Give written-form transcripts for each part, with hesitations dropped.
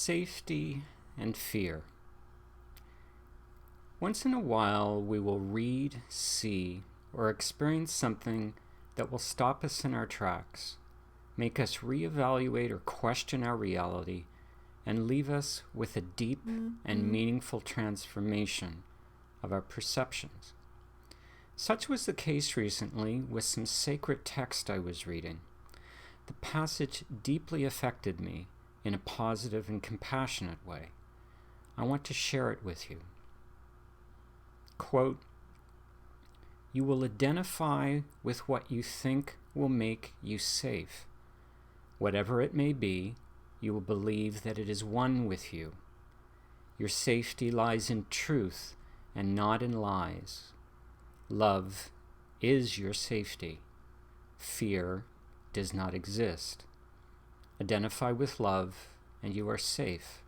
Safety and fear. Once in a while, we will read, see, or experience something that will stop us in our tracks, make us reevaluate or question our reality, and leave us with a deep and meaningful transformation of our perceptions. Such was the case recently with some sacred text I was reading. The passage deeply affected me in a positive and compassionate way. I want to share it with you. Quote, "You will identify with what you think will make you safe. Whatever it may be, you will believe that it is one with you. Your safety lies in truth and not in lies. Love is your safety. Fear does not exist. Identify with love and you are safe.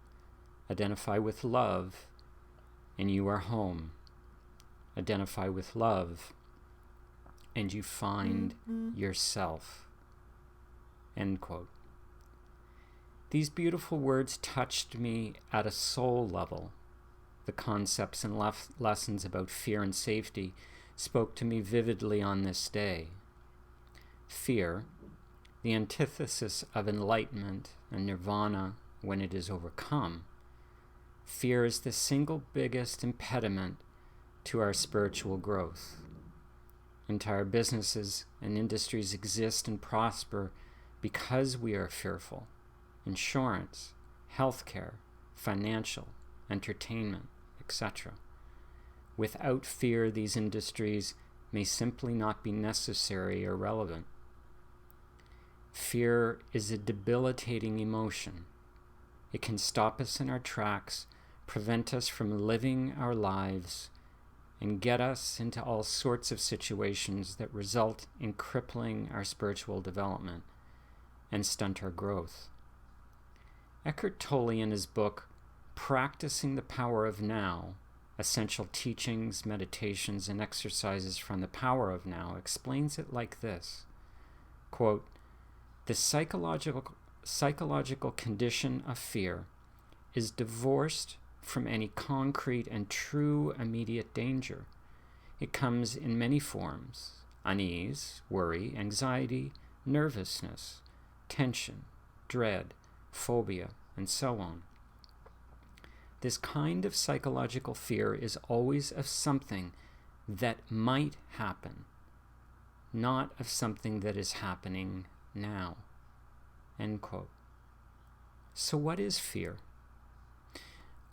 Identify with love and you are home. Identify with love and you find yourself." End quote. These beautiful words touched me at a soul level. The concepts and lessons about fear and safety spoke to me vividly on this day. Fear, the antithesis of enlightenment and nirvana when it is overcome. Fear is the single biggest impediment to our spiritual growth. Entire businesses and industries exist and prosper because we are fearful. Insurance, healthcare, financial, entertainment, etc. Without fear, these industries may simply not be necessary or relevant. Fear is a debilitating emotion. It can stop us in our tracks, prevent us from living our lives, and get us into all sorts of situations that result in crippling our spiritual development and stunt our growth. Eckhart Tolle, in his book, Practicing the Power of Now, Essential Teachings, Meditations, and Exercises from the Power of Now, explains it like this, quote, "The psychological condition of fear is divorced from any concrete and true immediate danger. It comes in many forms: unease, worry, anxiety, nervousness, tension, dread, phobia, and so on. This kind of psychological fear is always of something that might happen, not of something that is happening now." End quote. So what is fear?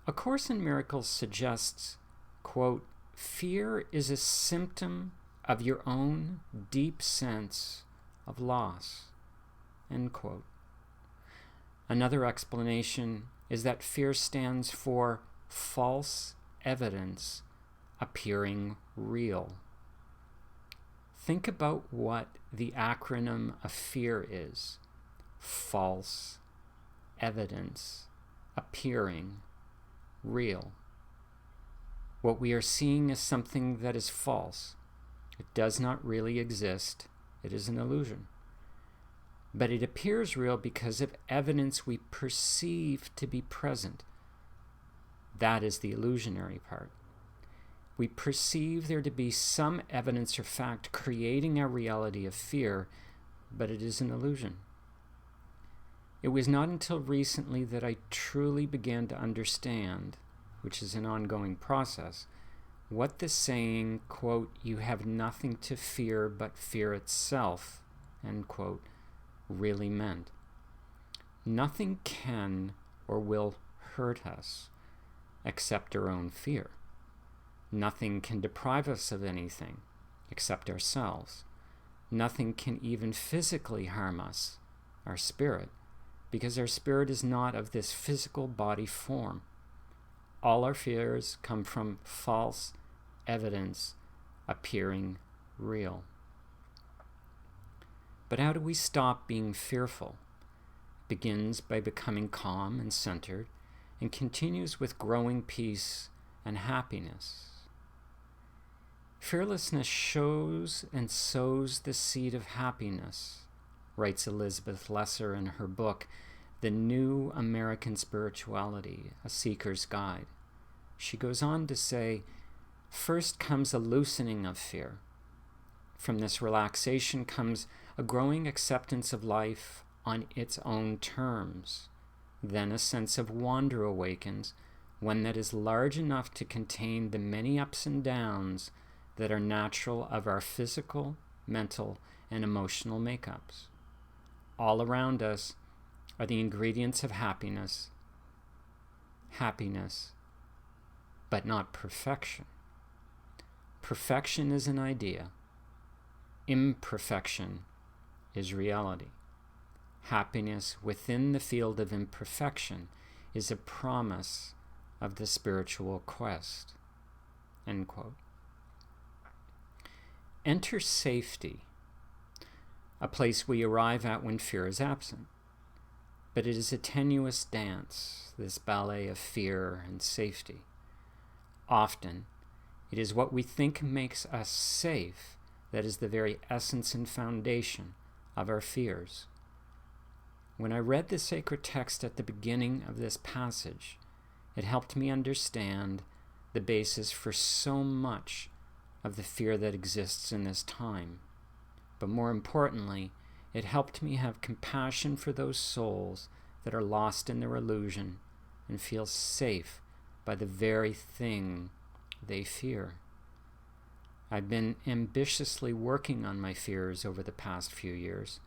A Course in Miracles suggests, quote, "Fear is a symptom of your own deep sense of loss." End quote. Another explanation is that fear stands for false evidence appearing real. Think about what the acronym of fear is. False evidence appearing real. What we are seeing is something that is false. It does not really exist. It is an illusion. But it appears real because of evidence we perceive to be present. That is the illusionary part. We perceive there to be some evidence or fact creating our reality of fear, but it is an illusion. It was not until recently that I truly began to understand, which is an ongoing process, what the saying, quote, "You have nothing to fear but fear itself," end quote, really meant. Nothing can or will hurt us except our own fear. Nothing can deprive us of anything except ourselves. Nothing can even physically harm us, our spirit, because our spirit is not of this physical body form. All our fears come from false evidence appearing real. But how do we stop being fearful? It begins by becoming calm and centered, and continues with growing peace and happiness. Fearlessness shows and sows the seed of happiness, writes Elizabeth Lesser in her book, The New American Spirituality, A Seeker's Guide. She goes on to say, first comes a loosening of fear. From this relaxation comes a growing acceptance of life on its own terms. Then a sense of wonder awakens, one that is large enough to contain the many ups and downs that are natural of our physical, mental, and emotional makeups. All around us are the ingredients of happiness, but not perfection. Perfection is an idea. Imperfection is reality. Happiness within the field of imperfection is a promise of the spiritual quest. End quote. Enter safety, a place we arrive at when fear is absent. But it is a tenuous dance, this ballet of fear and safety. Often, it is what we think makes us safe that is the very essence and foundation of our fears. When I read the sacred text at the beginning of this passage, it helped me understand the basis for so much of the fear that exists in this time. But more importantly, it helped me have compassion for those souls that are lost in their illusion and feel safe by the very thing they fear. I've been ambitiously working on my fears over the past few years.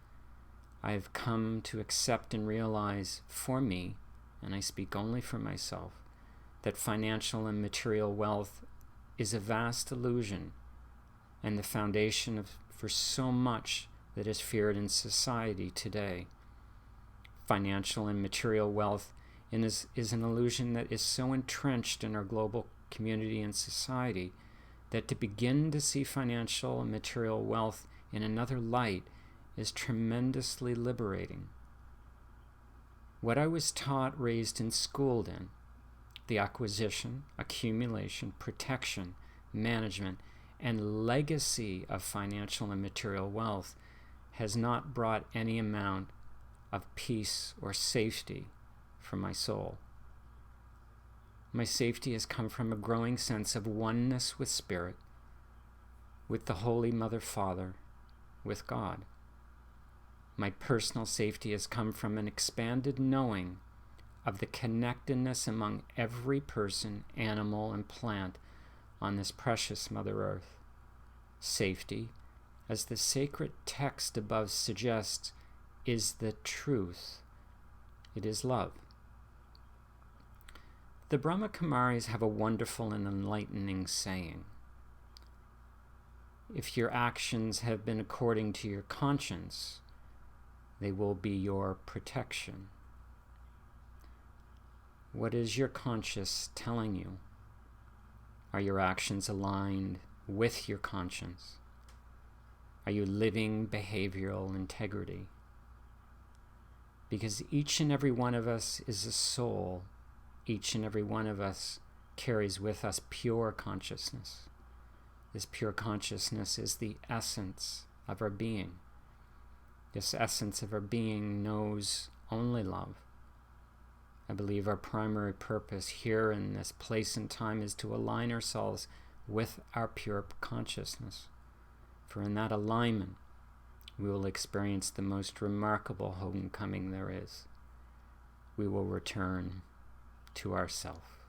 I have come to accept and realize for me, and I speak only for myself, that financial and material wealth is a vast illusion and the foundation for so much that is feared in society today. Financial and material wealth is an illusion that is so entrenched in our global community and society that to begin to see financial and material wealth in another light is tremendously liberating. What I was taught, raised, and schooled in, the acquisition, accumulation, protection, management, and legacy of financial and material wealth has not brought any amount of peace or safety for my soul. My safety has come from a growing sense of oneness with Spirit, with the Holy Mother Father, with God. My personal safety has come from an expanded knowing of the connectedness among every person, animal, and plant on this precious Mother Earth. Safety, as the sacred text above suggests, is the truth. It is love. The Brahma Kumaris have a wonderful and enlightening saying. If your actions have been according to your conscience, they will be your protection. What is your conscience telling you? Are your actions aligned with your conscience? Are you living behavioral integrity? Because each and every one of us is a soul. Each and every one of us carries with us pure consciousness. This pure consciousness is the essence of our being. This essence of our being knows only love. I believe our primary purpose here in this place and time is to align ourselves with our pure consciousness. For in that alignment, we will experience the most remarkable homecoming there is. We will return to ourself.